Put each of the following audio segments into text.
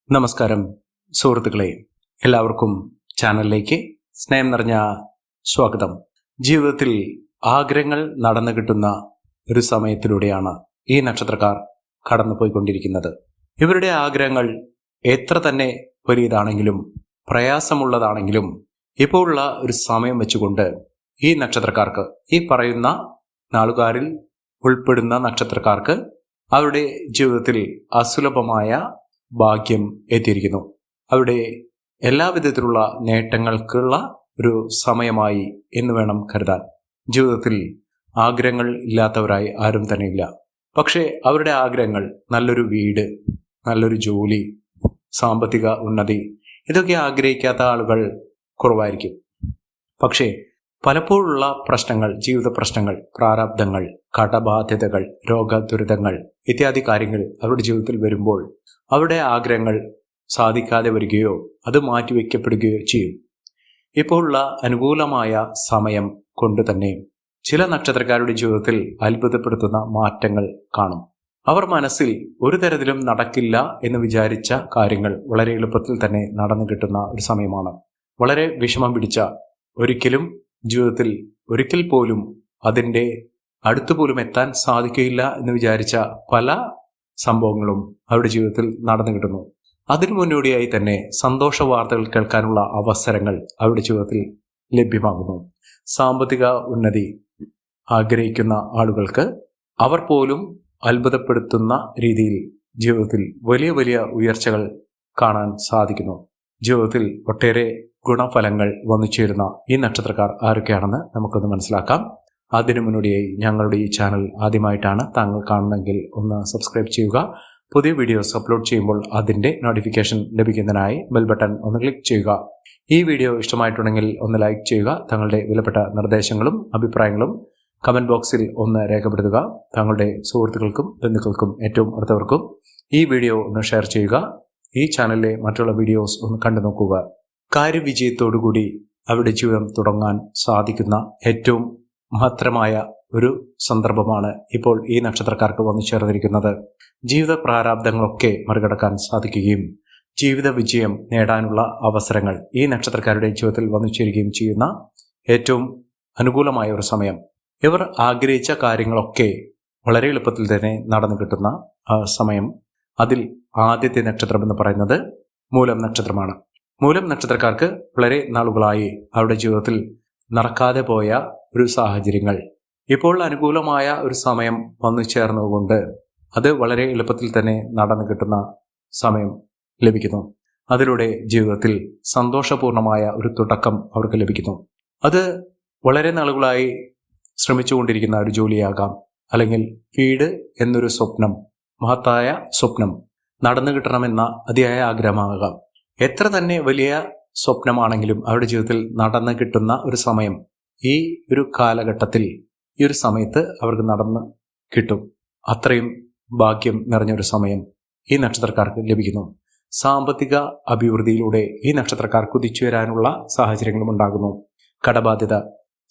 നമസ്കാരം സുഹൃത്തുക്കളെ, എല്ലാവർക്കും ചാനലിലേക്ക് സ്നേഹം നിറഞ്ഞ സ്വാഗതം. ജീവിതത്തിൽ ആഗ്രഹങ്ങൾ നടന്നു കിട്ടുന്ന ഒരു സമയത്തിലൂടെയാണ് ഈ നക്ഷത്രക്കാർ കടന്നുപോയിക്കൊണ്ടിരിക്കുന്നത്. ഇവരുടെ ആഗ്രഹങ്ങൾ എത്ര തന്നെ വലിയതാണെങ്കിലും പ്രയാസമുള്ളതാണെങ്കിലും ഇപ്പോൾ ഉള്ള ഒരു സമയം വെച്ചുകൊണ്ട് ഈ നക്ഷത്രക്കാർക്ക്, ഈ പറയുന്ന നാളുകാരിൽ ഉൾപ്പെടുന്ന നക്ഷത്രക്കാർക്ക് അവരുടെ ജീവിതത്തിൽ അസുലഭമായ ഭാഗ്യം എത്തിയിരിക്കുന്നു. അവിടെ എല്ലാവിധത്തിലുള്ള നേട്ടങ്ങൾക്കുള്ള ഒരു സമയമായി എന്ന് വേണം കരുതാൻ. ജീവിതത്തിൽ ആഗ്രഹങ്ങൾ ഇല്ലാത്തവരായി ആരും തന്നെ ഇല്ല. പക്ഷേ അവരുടെ ആഗ്രഹങ്ങൾ നല്ലൊരു വീട്, നല്ലൊരു ജോലി, സാമ്പത്തിക ഉന്നതി, ഇതൊക്കെ ആഗ്രഹിക്കാത്ത ആളുകൾ കുറവായിരിക്കും. പക്ഷേ പലപ്പോഴുള്ള പ്രശ്നങ്ങൾ, ജീവിത പ്രശ്നങ്ങൾ, പ്രാരാബ്ധങ്ങൾ, കടബാധ്യതകൾ, രോഗദുരിതങ്ങൾ ഇത്യാദി കാര്യങ്ങൾ അവരുടെ ജീവിതത്തിൽ വരുമ്പോൾ അവരുടെ ആഗ്രഹങ്ങൾ സാധിക്കാതെ വരികയോ അത് മാറ്റിവെക്കപ്പെടുകയോ ചെയ്യും. ഇപ്പോഴുള്ള അനുകൂലമായ സമയം കൊണ്ട് തന്നെ ചില നക്ഷത്രക്കാരുടെ ജീവിതത്തിൽ അത്ഭുതപ്പെടുത്തുന്ന മാറ്റങ്ങൾ കാണും. അവർ മനസ്സിൽ ഒരു തരത്തിലും നടക്കില്ല എന്ന് വിചാരിച്ച കാര്യങ്ങൾ വളരെ എളുപ്പത്തിൽ തന്നെ നടന്നു കിട്ടുന്ന ഒരു സമയമാണ്. വളരെ വിഷമം പിടിച്ച, ഒരിക്കലും ജീവിതത്തിൽ ഒരിക്കൽ പോലും അതിൻ്റെ അടുത്തുപോലും എത്താൻ സാധിക്കുകയില്ല എന്ന് വിചാരിച്ച പല സംഭവങ്ങളും അവരുടെ ജീവിതത്തിൽ നടന്നു കിട്ടുന്നു. അതിനു മുന്നോടിയായി തന്നെ സന്തോഷ വാർത്തകൾ കേൾക്കാനുള്ള അവസരങ്ങൾ അവരുടെ ജീവിതത്തിൽ ലഭ്യമാകുന്നു. സാമ്പത്തിക ഉന്നതി ആഗ്രഹിക്കുന്ന ആളുകൾക്ക് അവർ പോലും അത്ഭുതപ്പെടുത്തുന്ന രീതിയിൽ ജീവിതത്തിൽ വലിയ വലിയ ഉയർച്ചകൾ കാണാൻ സാധിക്കുന്നു. ജീവിതത്തിൽ ഒട്ടേറെ ഗുണഫലങ്ങൾ വന്നു ചേരുന്ന ഈ നക്ഷത്രക്കാർ ആരൊക്കെയാണെന്ന് നമുക്കൊന്ന് മനസ്സിലാക്കാം. അതിനു മുന്നോടിയായി ഞങ്ങളുടെ ഈ ചാനൽ ആദ്യമായിട്ടാണ് താങ്കൾ കാണുന്നതെങ്കിൽ ഒന്ന് സബ്സ്ക്രൈബ് ചെയ്യുക. പുതിയ വീഡിയോസ് അപ്ലോഡ് ചെയ്യുമ്പോൾ അതിൻ്റെ നോട്ടിഫിക്കേഷൻ ലഭിക്കുന്നതിനായി ബെൽ ബട്ടൺ ഒന്ന് ക്ലിക്ക് ചെയ്യുക. ഈ വീഡിയോ ഇഷ്ടമായിട്ടുണ്ടെങ്കിൽ ഒന്ന് ലൈക്ക് ചെയ്യുക. തങ്ങളുടെ വിലപ്പെട്ട നിർദ്ദേശങ്ങളും അഭിപ്രായങ്ങളും കമൻറ്റ് ബോക്സിൽ ഒന്ന് രേഖപ്പെടുത്തുക. താങ്കളുടെ സുഹൃത്തുക്കൾക്കും ബന്ധുക്കൾക്കും ഏറ്റവും അടുത്തവർക്കും ഈ വീഡിയോ ഒന്ന് ഷെയർ ചെയ്യുക. ഈ ചാനലിലെ മറ്റുള്ള വീഡിയോസ് ഒന്ന് കണ്ടു നോക്കുക. കാര്യവിജയത്തോടുകൂടി അവരുടെ ജീവിതം തുടങ്ങാൻ സാധിക്കുന്ന ഏറ്റവും മഹത്തരമായ ഒരു സന്ദർഭമാണ് ഇപ്പോൾ ഈ നക്ഷത്രക്കാർക്ക് വന്നു ചേർന്നിരിക്കുന്നത്. ജീവിത പ്രാരാബ്ദങ്ങളൊക്കെ മറികടക്കാൻ സാധിക്കുകയും ജീവിത വിജയം നേടാനുള്ള അവസരങ്ങൾ ഈ നക്ഷത്രക്കാരുടെ ജീവിതത്തിൽ വന്നു ചേരുകയും ചെയ്യുന്ന ഏറ്റവും അനുകൂലമായ ഒരു സമയം. ഇവർ ആഗ്രഹിച്ച കാര്യങ്ങളൊക്കെ വളരെ എളുപ്പത്തിൽ തന്നെ നടന്നു കിട്ടുന്ന സമയം. അതിൽ ആദ്യത്തെ നക്ഷത്രം എന്ന് പറയുന്നത് മൂലം നക്ഷത്രമാണ്. മൂലം നക്ഷത്രക്കാർക്ക് വളരെ നാളുകളായി അവരുടെ ജീവിതത്തിൽ നടക്കാതെ പോയ ഒരു സാഹചര്യങ്ങൾ ഇപ്പോൾ അനുകൂലമായ ഒരു സമയം വന്നു ചേർന്നുകൊണ്ട് അത് വളരെ എളുപ്പത്തിൽ തന്നെ നടന്നു കിട്ടുന്ന സമയം ലഭിക്കുന്നു. അതിലൂടെ ജീവിതത്തിൽ സന്തോഷപൂർണമായ ഒരു തുടക്കം അവർക്ക് ലഭിക്കുന്നു. അത് വളരെ നാളുകളായി ശ്രമിച്ചുകൊണ്ടിരിക്കുന്ന ഒരു ജോലിയാകാം, അല്ലെങ്കിൽ വീട് എന്നൊരു സ്വപ്നം, മഹത്തായ സ്വപ്നം നടന്നു കിട്ടണമെന്ന അതിയായ ആഗ്രഹമാകാം. എത്ര തന്നെ വലിയ സ്വപ്നമാണെങ്കിലും അവരുടെ ജീവിതത്തിൽ നടന്നു കിട്ടുന്ന ഒരു സമയം ഈ ഒരു കാലഘട്ടത്തിൽ, ഈ ഒരു സമയത്ത് അവർക്ക് നടന്ന് കിട്ടും. അത്രയും ഭാഗ്യം നിറഞ്ഞൊരു സമയം ഈ നക്ഷത്രക്കാർക്ക് ലഭിക്കുന്നു. സാമ്പത്തിക അഭിവൃദ്ധിയിലൂടെ ഈ നക്ഷത്രക്കാർ കുതിച്ചു വരാനുള്ള സാഹചര്യങ്ങളും ഉണ്ടാകുന്നു. കടബാധ്യത,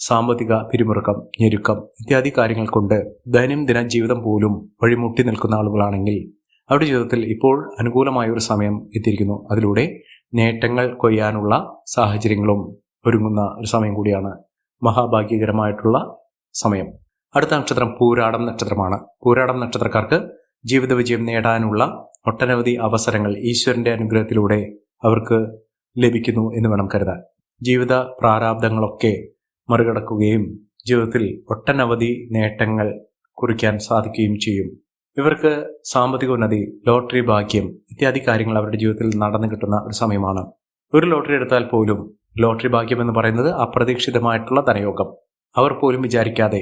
സാമ്പത്തിക പിരിമുറുക്കം, ഞെരുക്കം ഇത്യാദി കാര്യങ്ങൾ കൊണ്ട് ദൈനംദിന ജീവിതം പോലും വഴിമുട്ടി നിൽക്കുന്ന ആളുകളാണെങ്കിൽ അവരുടെ ജീവിതത്തിൽ ഇപ്പോൾ അനുകൂലമായ ഒരു സമയം എത്തിയിരിക്കുന്നു. അതിലൂടെ നേട്ടങ്ങൾ കൊയ്യാനുള്ള സാഹചര്യങ്ങളും ഒരുങ്ങുന്ന ഒരു സമയം കൂടിയാണ്. മഹാഭാഗ്യകരമായിട്ടുള്ള സമയം. അടുത്ത നക്ഷത്രം പൂരാടം നക്ഷത്രമാണ്. പൂരാടം നക്ഷത്രക്കാർക്ക് ജീവിത വിജയം നേടാനുള്ള ഒട്ടനവധി അവസരങ്ങൾ ഈശ്വരന്റെ അനുഗ്രഹത്തിലൂടെ അവർക്ക് ലഭിക്കുന്നു എന്ന് വേണം കരുതാൻ. ജീവിത പ്രാരാബ്ദങ്ങളൊക്കെ മറികടക്കുകയും ജീവിതത്തിൽ ഒട്ടനവധി നേട്ടങ്ങൾ കുറിക്കാൻ സാധിക്കുകയും ചെയ്യും. ഇവർക്ക് സാമ്പത്തിക ഉന്നതി, ലോട്ടറി ഭാഗ്യം ഇത്യാദി കാര്യങ്ങൾ അവരുടെ ജീവിതത്തിൽ നടന്നു കിട്ടുന്ന ഒരു സമയമാണ്. ഒരു ലോട്ടറി എടുത്താൽ പോലും ലോട്ടറി ഭാഗ്യം എന്ന് പറയുന്നത് അപ്രതീക്ഷിതമായിട്ടുള്ള ധനയോഗം. അവർ പോലും വിചാരിക്കാതെ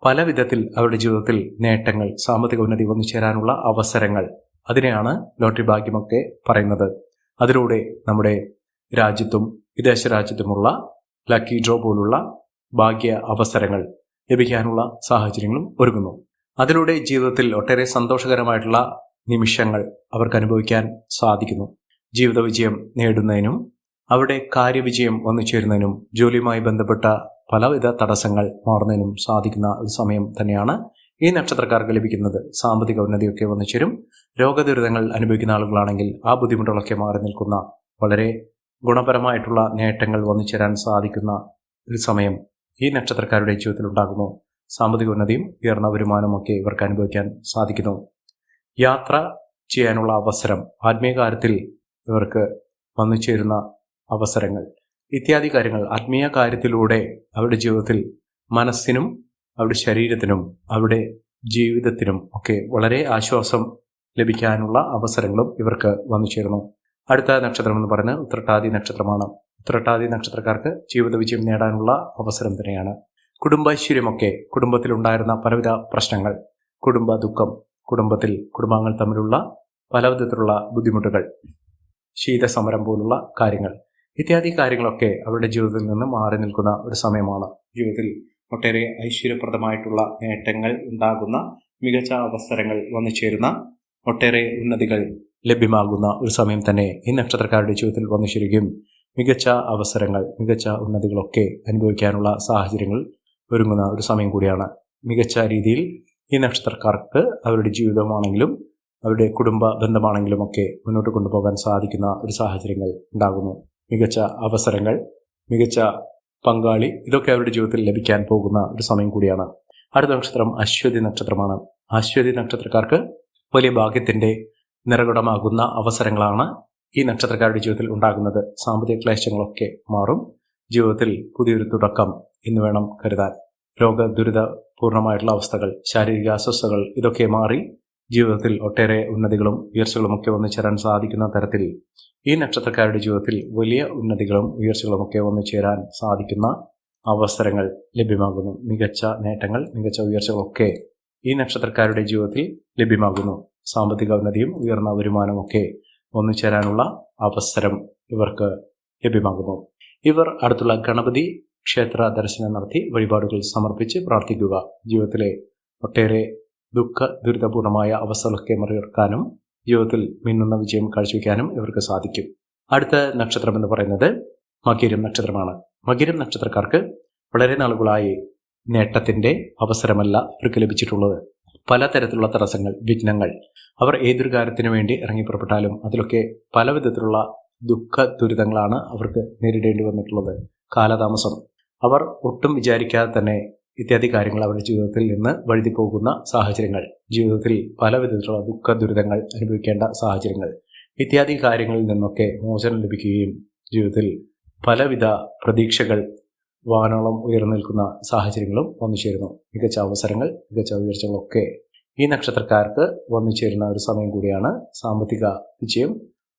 പല വിധത്തിൽ അവരുടെ ജീവിതത്തിൽ നേട്ടങ്ങൾ, സാമ്പത്തിക ഉന്നതി വന്നു ചേരാനുള്ള അവസരങ്ങൾ, അതിനെയാണ് ലോട്ടറി ഭാഗ്യമൊക്കെ പറയുന്നത്. അതിലൂടെ നമ്മുടെ രാജ്യത്തും വിദേശ രാജ്യത്തുമുള്ള ലക്കി ഡ്രോ പോലുള്ള ഭാഗ്യ അവസരങ്ങൾ ലഭിക്കാനുള്ള സാഹചര്യങ്ങളും ഒരുങ്ങുന്നു. അതിലൂടെ ജീവിതത്തിൽ ഒട്ടേറെ സന്തോഷകരമായിട്ടുള്ള നിമിഷങ്ങൾ അവർക്ക് അനുഭവിക്കാൻ സാധിക്കുന്നു. ജീവിത വിജയം നേടുന്നതിനും അവിടെ കാര്യവിജയം വന്നു ചേരുന്നതിനും ജോലിയുമായി ബന്ധപ്പെട്ട പലവിധ തടസ്സങ്ങൾ മാറുന്നതിനും സാധിക്കുന്ന ഒരു സമയം തന്നെയാണ് ഈ നക്ഷത്രക്കാർക്ക് ലഭിക്കുന്നത് സാമ്പത്തിക ഉന്നതിയൊക്കെ വന്നു ചേരും. രോഗദുരിതങ്ങൾ അനുഭവിക്കുന്ന ആളുകളാണെങ്കിൽ ആ ബുദ്ധിമുട്ടുകളൊക്കെ മാറി നിൽക്കുന്ന വളരെ ഗുണപരമായിട്ടുള്ള നേട്ടങ്ങൾ വന്നു ചേരാൻ സാധിക്കുന്ന ഒരു സമയം ഈ നക്ഷത്രക്കാരുടെ ജീവിതത്തിൽ ഉണ്ടാകുന്നു. സാമ്പത്തിക ഉന്നതിയും ഉയർന്ന വരുമാനവും ഒക്കെ ഇവർക്ക് അനുഭവിക്കാൻ സാധിക്കുന്നു. യാത്ര ചെയ്യാനുള്ള അവസരം, ആത്മീയ കാര്യത്തിൽ ഇവർക്ക് വന്നു ചേരുന്ന അവസരങ്ങൾ ഇത്യാദി കാര്യങ്ങൾ ആത്മീയ കാര്യത്തിലൂടെ അവരുടെ ജീവിതത്തിൽ മനസ്സിനും അവരുടെ ശരീരത്തിനും അവരുടെ ജീവിതത്തിനും ഒക്കെ വളരെ ആശ്വാസം ലഭിക്കാനുള്ള അവസരങ്ങളും ഇവർക്ക് വന്നു ചേരുന്നു. അടുത്ത നക്ഷത്രം എന്ന് പറയുന്നത് ഉത്രട്ടാതി നക്ഷത്രമാണ്. ഉത്രട്ടാതി നക്ഷത്രക്കാർക്ക് ജീവിത വിജയം നേടാനുള്ള അവസരം തന്നെയാണ്. കുടുംബൈശ്വര്യമൊക്കെ, കുടുംബത്തിലുണ്ടായിരുന്ന പലവിധ പ്രശ്നങ്ങൾ, കുടുംബ ദുഃഖം, കുടുംബത്തിൽ കുടുംബാംഗങ്ങൾ തമ്മിലുള്ള പലവിധത്തിലുള്ള ബുദ്ധിമുട്ടുകൾ, ശീതസമരം പോലുള്ള കാര്യങ്ങൾ ഇത്യാദി കാര്യങ്ങളൊക്കെ അവരുടെ ജീവിതത്തിൽ നിന്ന് മാറി നിൽക്കുന്ന ഒരു സമയമാണ്. ജീവിതത്തിൽ ഒട്ടേറെ ഐശ്വര്യപ്രദമായിട്ടുള്ള നേട്ടങ്ങൾ ഉണ്ടാകുന്ന, മികച്ച അവസരങ്ങൾ വന്നു ചേരുന്ന, ഒട്ടേറെ ഉന്നതികൾ ലഭ്യമാകുന്ന ഒരു സമയം തന്നെ ഈ നക്ഷത്രക്കാരുടെ ജീവിതത്തിൽ വന്നു ചേരുകയും മികച്ച അവസരങ്ങൾ, മികച്ച ഉന്നതികളൊക്കെ അനുഭവിക്കാനുള്ള സാഹചര്യങ്ങൾ ഒരുങ്ങുന്ന ഒരു സമയം കൂടിയാണ്. മികച്ച രീതിയിൽ ഈ നക്ഷത്രക്കാർക്ക് അവരുടെ ജീവിതമാണെങ്കിലും അവരുടെ കുടുംബ ബന്ധമാണെങ്കിലും ഒക്കെ മുന്നോട്ട് കൊണ്ടുപോകാൻ സാധിക്കുന്ന ഒരു സാഹചര്യങ്ങൾ ഉണ്ടാകുന്നു. മികച്ച അവസരങ്ങൾ, മികച്ച പങ്കാളി, ഇതൊക്കെ അവരുടെ ജീവിതത്തിൽ ലഭിക്കാൻ പോകുന്ന ഒരു സമയം കൂടിയാണ്. അടുത്ത നക്ഷത്രം അശ്വതി നക്ഷത്രമാണ്. അശ്വതി നക്ഷത്രക്കാർക്ക് വലിയ ഭാഗ്യത്തിൻ്റെ നിറകുടമാകുന്ന അവസരങ്ങളാണ് ഈ നക്ഷത്രക്കാരുടെ ജീവിതത്തിൽ ഉണ്ടാകുന്നത്. സാമ്പത്തിക ക്ലേശങ്ങളൊക്കെ മാറും. ജീവിതത്തിൽ പുതിയൊരു തുടക്കം എന്ന് വേണം കരുതാൻ. രോഗദുരിതപൂർണമായിട്ടുള്ള അവസ്ഥകൾ, ശാരീരിക അസ്വസ്ഥതകൾ ഇതൊക്കെ മാറി ജീവിതത്തിൽ ഒട്ടേറെ ഉന്നതികളും ഉയർച്ചകളുമൊക്കെ വന്നു ചേരാൻ സാധിക്കുന്ന തരത്തിൽ ഈ നക്ഷത്രക്കാരുടെ ജീവിതത്തിൽ വലിയ ഉന്നതികളും ഉയർച്ചകളുമൊക്കെ വന്നു ചേരാൻ സാധിക്കുന്ന അവസരങ്ങൾ ലഭ്യമാകുന്നു. മികച്ച നേട്ടങ്ങൾ, മികച്ച ഉയർച്ചകളൊക്കെ ഈ നക്ഷത്രക്കാരുടെ ജീവിതത്തിൽ ലഭ്യമാകുന്നു. സാമ്പത്തിക ഉന്നതിയും ഉയർന്ന വരുമാനമൊക്കെ വന്നു ചേരാനുള്ള അവസരം ഇവർക്ക് ലഭ്യമാകുന്നു. ഇവർ അടുത്തുള്ള ഗണപതി ക്ഷേത്ര ദർശനം നടത്തി വഴിപാടുകൾ സമർപ്പിച്ച് പ്രാർത്ഥിക്കുക. ജീവിതത്തിലെ ഒട്ടേറെ ദുഃഖ ദുരിതപൂർണമായ അവസ്ഥകളൊക്കെ മറികടക്കാനും ജീവിതത്തിൽ മിന്നുന്ന വിജയം കാഴ്ചവെക്കാനും ഇവർക്ക് സാധിക്കും. അടുത്ത നക്ഷത്രം എന്ന് പറയുന്നത് മകീരം നക്ഷത്രമാണ്. മകീരം നക്ഷത്രക്കാർക്ക് വളരെ നാളുകളായി നേട്ടത്തിൻ്റെ അവസരമല്ല ഇവർക്ക് ലഭിച്ചിട്ടുള്ളത്. പലതരത്തിലുള്ള തടസ്സങ്ങൾ, വിഘ്നങ്ങൾ, അവർ ഏതൊരു കാര്യത്തിനു വേണ്ടി ഇറങ്ങിപ്പുറപ്പെട്ടാലും അതിലൊക്കെ പല വിധത്തിലുള്ള ദുഃഖ ദുരിതങ്ങളാണ് അവർക്ക് നേരിടേണ്ടി വന്നിട്ടുള്ളത്. കാലതാമസം, അവർ ഒട്ടും വിചാരിക്കാതെ തന്നെ ഇത്യാദി കാര്യങ്ങൾ അവരുടെ ജീവിതത്തിൽ നിന്ന് വഴുതി പോകുന്ന സാഹചര്യങ്ങൾ, ജീവിതത്തിൽ പല വിധത്തിലുള്ള ദുഃഖ ദുരിതങ്ങൾ അനുഭവിക്കേണ്ട സാഹചര്യങ്ങൾ, ഇത്യാദി കാര്യങ്ങളിൽ നിന്നൊക്കെ മോചനം ലഭിക്കുകയും ജീവിതത്തിൽ പലവിധ പ്രതീക്ഷകൾ വാനോളം ഉയർന്നു നിൽക്കുന്ന സാഹചര്യങ്ങളും വന്നു ചേരുന്നു. മികച്ച അവസരങ്ങൾ, മികച്ച ഉയർച്ചകളൊക്കെ ഈ നക്ഷത്രക്കാർക്ക് വന്നു ചേരുന്ന ഒരു സമയം കൂടിയാണ്. സാമ്പത്തിക വിജയം,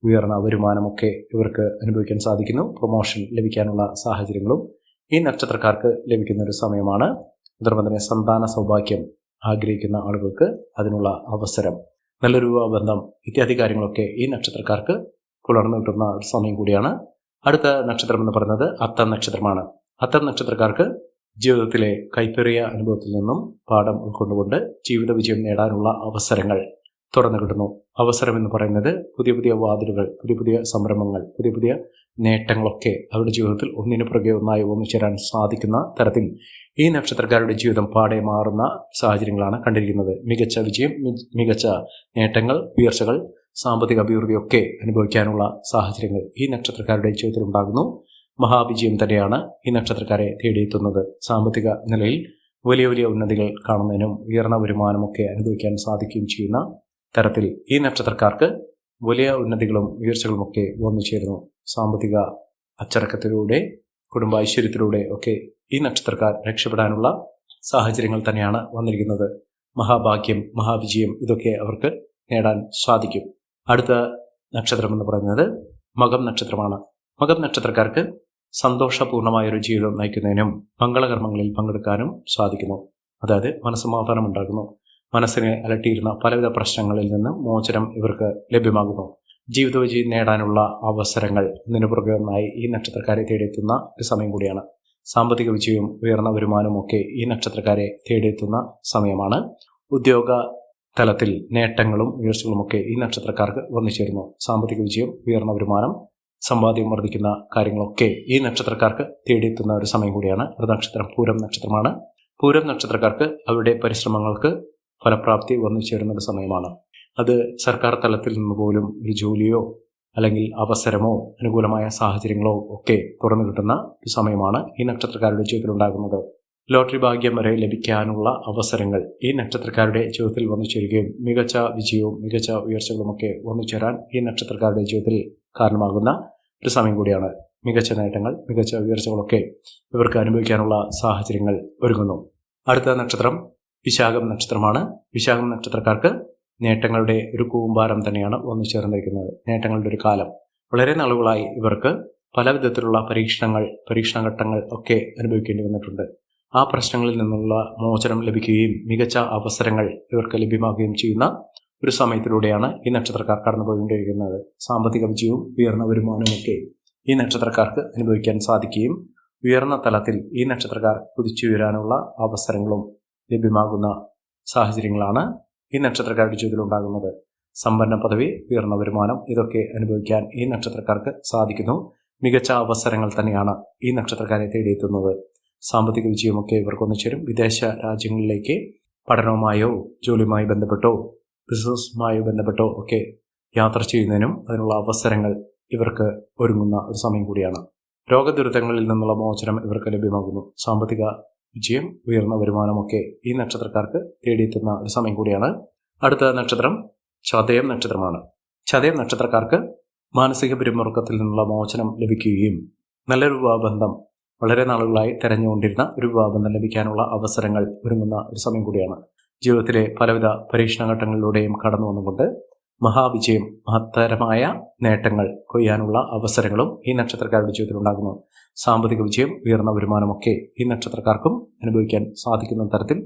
ഉയർന്ന വരുമാനമൊക്കെ ഇവർക്ക് അനുഭവിക്കാൻ സാധിക്കുന്നു. പ്രൊമോഷൻ ലഭിക്കാനുള്ള സാഹചര്യങ്ങളും ഈ നക്ഷത്രക്കാർക്ക് ലഭിക്കുന്ന ഒരു സമയമാണ്. അതോടൊപ്പം തന്നെ സന്താന സൗഭാഗ്യം ആഗ്രഹിക്കുന്ന ആളുകൾക്ക് അതിനുള്ള അവസരം, നല്ലൊരു ബന്ധം ഇത്യാദി കാര്യങ്ങളൊക്കെ ഈ നക്ഷത്രക്കാർക്ക് പുലർന്നു കിട്ടുന്ന ഒരു സമയം കൂടിയാണ്. അടുത്ത നക്ഷത്രം എന്ന് പറയുന്നത് അത്തം നക്ഷത്രമാണ്. അത്തം നക്ഷത്രക്കാർക്ക് ജീവിതത്തിലെ കൈപ്പേറിയ അനുഭവത്തിൽ നിന്നും പാഠം ഉൾക്കൊണ്ടുകൊണ്ട് ജീവിത വിജയം നേടാനുള്ള അവസരങ്ങൾ തുറന്നു കിട്ടുന്നു. അവസരം എന്ന് പറയുന്നത് പുതിയ പുതിയ വാതിലുകൾ, പുതിയ പുതിയ സംരംഭങ്ങൾ, പുതിയ പുതിയ നേട്ടങ്ങളൊക്കെ അവരുടെ ജീവിതത്തിൽ ഒന്നിനു പുറകെ ഒന്നായി ഒന്നു ചേരാൻ സാധിക്കുന്ന തരത്തിൽ ഈ നക്ഷത്രക്കാരുടെ ജീവിതം പാടെ മാറുന്ന സാഹചര്യങ്ങളാണ് കണ്ടിരിക്കുന്നത്. മികച്ച വിജയം, മികച്ച നേട്ടങ്ങൾ, ഉയർച്ചകൾ, സാമ്പത്തിക അഭിവൃദ്ധിയൊക്കെ അനുഭവിക്കാനുള്ള സാഹചര്യങ്ങൾ ഈ നക്ഷത്രക്കാരുടെ ജീവിതത്തിൽ ഉണ്ടാകുന്നു. മഹാവിജയം തന്നെയാണ് ഈ നക്ഷത്രക്കാരെ തേടിയെത്തുന്നത്. സാമ്പത്തിക നിലയിൽ വലിയ വലിയ ഉന്നതികൾ കാണുന്നതിനും ഉയർന്ന വരുമാനമൊക്കെ അനുഭവിക്കാൻ സാധിക്കുകയും ചെയ്യുന്ന തരത്തിൽ ഈ നക്ഷത്രക്കാർക്ക് വലിയ ഉന്നതികളും ഉയർച്ചകളുമൊക്കെ വന്നു ചേരുന്നു. സാമ്പത്തിക അച്ചടക്കത്തിലൂടെ, കുടുംബ ഐശ്വര്യത്തിലൂടെ ഒക്കെ ഈ നക്ഷത്രക്കാർ രക്ഷപ്പെടാനുള്ള സാഹചര്യങ്ങൾ തന്നെയാണ് വന്നിരിക്കുന്നത്. മഹാഭാഗ്യം, മഹാവിജയം ഇതൊക്കെ അവർക്ക് നേടാൻ സാധിക്കും. അടുത്ത നക്ഷത്രം എന്ന് പറയുന്നത് മകം നക്ഷത്രമാണ്. മകം നക്ഷത്രക്കാർക്ക് സന്തോഷപൂർണമായൊരു ജീവിതം നയിക്കുന്നതിനും മംഗളകർമ്മങ്ങളിൽ പങ്കെടുക്കാനും സാധിക്കുന്നു. അതായത് മനസ്സമാധാനം ഉണ്ടാകുന്നു. മനസ്സിനെ അലട്ടിയിരുന്ന പലവിധ പ്രശ്നങ്ങളിൽ നിന്ന് മോചനം ഇവർക്ക് ലഭ്യമാകുന്നു. ജീവിത വിജയം നേടാനുള്ള അവസരങ്ങൾ ഒന്നിനു പുറകെ ഒന്നായി ഈ നക്ഷത്രക്കാരെ തേടിയെത്തുന്ന ഒരു സമയം കൂടിയാണ്. സാമ്പത്തിക വിജയവും ഉയർന്ന വരുമാനവും ഒക്കെ ഈ നക്ഷത്രക്കാരെ തേടിയെത്തുന്ന സമയമാണ്. ഉദ്യോഗ തലത്തിൽ നേട്ടങ്ങളും ഉയർച്ചകളുമൊക്കെ ഈ നക്ഷത്രക്കാർക്ക് വന്നു ചേരുന്നു. സാമ്പത്തിക വിജയം, ഉയർന്ന വരുമാനം, സമ്പാദ്യം വർദ്ധിക്കുന്ന കാര്യങ്ങളൊക്കെ ഈ നക്ഷത്രക്കാർക്ക് തേടിയെത്തുന്ന ഒരു സമയം കൂടിയാണ്. ഒരു നക്ഷത്രം പൂരം നക്ഷത്രമാണ്. പൂരം നക്ഷത്രക്കാർക്ക് അവരുടെ പരിശ്രമങ്ങൾക്ക് ഫലപ്രാപ്തി വന്നു ചേരുന്ന ഒരു സമയമാണ്. അത് സർക്കാർ തലത്തിൽ നിന്ന് പോലും ഒരു ജോലിയോ അല്ലെങ്കിൽ അവസരമോ അനുകൂലമായ സാഹചര്യങ്ങളോ ഒക്കെ തുറന്നു കിട്ടുന്ന ഒരു സമയമാണ് ഈ നക്ഷത്രക്കാരുടെ ജീവിതത്തിൽ ഉണ്ടാകുന്നത്. ലോട്ടറി ഭാഗ്യം വരെ ലഭിക്കാനുള്ള അവസരങ്ങൾ ഈ നക്ഷത്രക്കാരുടെ ജീവിതത്തിൽ വന്നു ചേരുകയും മികച്ച വിജയവും മികച്ച ഉയർച്ചകളുമൊക്കെ വന്നു ചേരാൻ ഈ നക്ഷത്രക്കാരുടെ ജീവിതത്തിൽ കാരണമാകുന്ന ഒരു സമയം കൂടിയാണ്. മികച്ച നേട്ടങ്ങൾ, മികച്ച ഉയർച്ചകളൊക്കെ ഇവർക്ക് അനുഭവിക്കാനുള്ള സാഹചര്യങ്ങൾ ഒരുങ്ങുന്നു. അടുത്ത നക്ഷത്രം വിശാഖം നക്ഷത്രമാണ്. വിശാഖം നക്ഷത്രക്കാർക്ക് നേട്ടങ്ങളുടെ ഒരു കൂമ്പാരം തന്നെയാണ് വന്നു ചേർന്നിരിക്കുന്നത്. നേട്ടങ്ങളുടെ ഒരു കാലം. വളരെ നാളുകളായി ഇവർക്ക് പല വിധത്തിലുള്ള പരീക്ഷണഘട്ടങ്ങൾ ഒക്കെ അനുഭവിക്കേണ്ടി വന്നിട്ടുണ്ട്. ആ പ്രശ്നങ്ങളിൽ നിന്നുള്ള മോചനം ലഭിക്കുകയും മികച്ച അവസരങ്ങൾ ഇവർക്ക് ലഭ്യമാകുകയും ചെയ്യുന്ന ഒരു സമയത്തിലൂടെയാണ് ഈ നക്ഷത്രക്കാർ കടന്നുപോയിക്കൊണ്ടിരിക്കുന്നത്. സാമ്പത്തിക വിജയവും ഉയർന്ന വരുമാനവുമൊക്കെ ഈ നക്ഷത്രക്കാർക്ക് അനുഭവിക്കാൻ സാധിക്കുകയും ഉയർന്ന തലത്തിൽ ഈ നക്ഷത്രക്കാർ കുതിച്ചുയരാനുള്ള അവസരങ്ങളും ലഭ്യമാകുന്ന സാഹചര്യങ്ങളാണ് ഈ നക്ഷത്രക്കാരുടെ ജീവിതത്തിൽ ഉണ്ടാകുന്നത്. സമ്പന്ന പദവി, ഉയർന്ന വരുമാനം ഇതൊക്കെ അനുഭവിക്കാൻ ഈ നക്ഷത്രക്കാർക്ക് സാധിക്കുന്നു. മികച്ച അവസരങ്ങൾ തന്നെയാണ് ഈ നക്ഷത്രക്കാരെ തേടിയെത്തുന്നത്. സാമ്പത്തിക വിജയമൊക്കെ ഇവർക്കൊന്നു ചേരും. വിദേശ രാജ്യങ്ങളിലേക്ക് പഠനവുമായോ ജോലിയുമായി ബന്ധപ്പെട്ടോ ബിസിനസ്സുമായി ബന്ധപ്പെട്ടോ ഒക്കെ യാത്ര ചെയ്യുന്നതിനും അതിനുള്ള അവസരങ്ങൾ ഇവർക്ക് ഒരുങ്ങുന്ന ഒരു സമയം കൂടിയാണ്. രോഗദുരിതങ്ങളിൽ നിന്നുള്ള മോചനം ഇവർക്ക് ലഭ്യമാകുന്നു. സാമ്പത്തിക വിജയം, ഉയർന്ന വരുമാനമൊക്കെ ഈ നക്ഷത്രക്കാർക്ക് തേടിയെത്തുന്ന ഒരു സമയം കൂടിയാണ്. അടുത്ത നക്ഷത്രം ചതയം നക്ഷത്രമാണ്. ചതയം നക്ഷത്രക്കാർക്ക് മാനസിക പിരിമുറുക്കത്തിൽ നിന്നുള്ള മോചനം ലഭിക്കുകയും നല്ലൊരു വിവാഹബന്ധം, വളരെ നാളുകളായി തെരഞ്ഞുകൊണ്ടിരുന്ന ഒരു വിവാഹബന്ധം ലഭിക്കാനുള്ള അവസരങ്ങൾ ഒരുങ്ങുന്ന ഒരു സമയം കൂടിയാണ്. ജീവിതത്തിലെ പലവിധ പരീക്ഷണഘട്ടങ്ങളിലൂടെയും കടന്നു വന്നുകൊണ്ട് മഹാവിജയം, മഹത്തരമായ നേട്ടങ്ങൾ കൊയ്യാനുള്ള അവസരങ്ങളും ഈ നക്ഷത്രക്കാരുടെ ജീവിതത്തിൽ ഉണ്ടാകുന്നു. സാമ്പത്തിക വിജയം, ഉയർന്ന വരുമാനമൊക്കെ ഈ നക്ഷത്രക്കാർക്കും അനുഭവിക്കാൻ സാധിക്കുന്ന തരത്തിൽ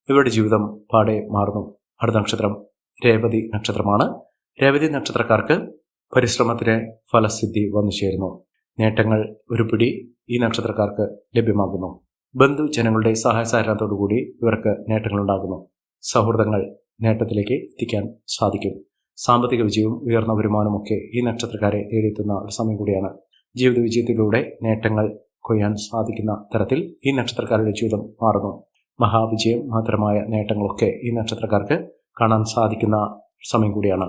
ഇവരുടെ ജീവിതം പാടെ മാറുന്നു. അടുത്ത നക്ഷത്രം രേവതി നക്ഷത്രമാണ്. രേവതി നക്ഷത്രക്കാർക്ക് പരിശ്രമത്തിന് ഫലസിദ്ധി വന്നു ചേരുന്നു. നേട്ടങ്ങൾ ഒരു പിടി ഈ നക്ഷത്രക്കാർക്ക് ലഭ്യമാകുന്നു. ബന്ധുജനങ്ങളുടെ സഹായ സഹകരണത്തോടുകൂടി ഇവർക്ക് നേട്ടങ്ങളുണ്ടാകുന്നു. സൗഹൃദങ്ങൾ നേട്ടത്തിലേക്ക് എത്തിക്കാൻ സാധിക്കും. സാമ്പത്തിക വിജയവും ഉയർന്ന വരുമാനമൊക്കെ ഈ നക്ഷത്രക്കാരെ തേടിയെത്തുന്ന ഒരു സമയം കൂടിയാണ്. ജീവിത വിജയത്തിലൂടെ നേട്ടങ്ങൾ കൊയ്യാൻ സാധിക്കുന്ന തരത്തിൽ ഈ നക്ഷത്രക്കാരുടെ ജീവിതം മാറുന്നു. മഹാവിജയം, മഹത്തരമായ നേട്ടങ്ങളൊക്കെ ഈ നക്ഷത്രക്കാർക്ക് കാണാൻ സാധിക്കുന്ന സമയം കൂടിയാണ്.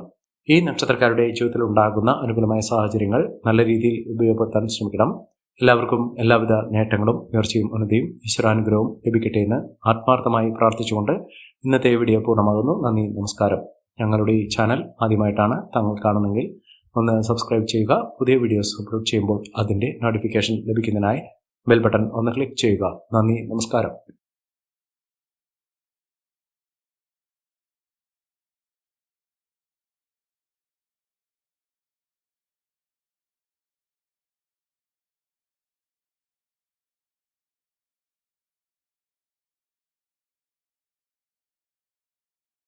ഈ നക്ഷത്രക്കാരുടെ ജീവിതത്തിൽ ഉണ്ടാകുന്ന അനുകൂലമായ സാഹചര്യങ്ങൾ നല്ല രീതിയിൽ ഉപയോഗപ്പെടുത്താൻ ശ്രമിക്കണം. എല്ലാവർക്കും എല്ലാവിധ നേട്ടങ്ങളും ഉയർച്ചയും ഉന്നതിയും ഈശ്വരാനുഗ്രഹവും ലഭിക്കട്ടെ എന്ന് ആത്മാർത്ഥമായി പ്രാർത്ഥിച്ചുകൊണ്ട് ഇന്നത്തെ വീഡിയോ പൂർണ്ണമാകുന്നു. നന്ദി, നമസ്കാരം. ഞങ്ങളുടെ ഈ ചാനൽ ആദ്യമായിട്ടാണ് താങ്കൾ കാണുന്നതെങ്കിൽ ഒന്ന് സബ്സ്ക്രൈബ് ചെയ്യുക. പുതിയ വീഡിയോസ് അപ്ലോഡ് ചെയ്യുമ്പോൾ അതിൻ്റെ നോട്ടിഫിക്കേഷൻ ലഭിക്കുന്നതിനായി ബെൽ ബട്ടൺ ഒന്ന് ക്ലിക്ക് ചെയ്യുക. നന്ദി, നമസ്കാരം.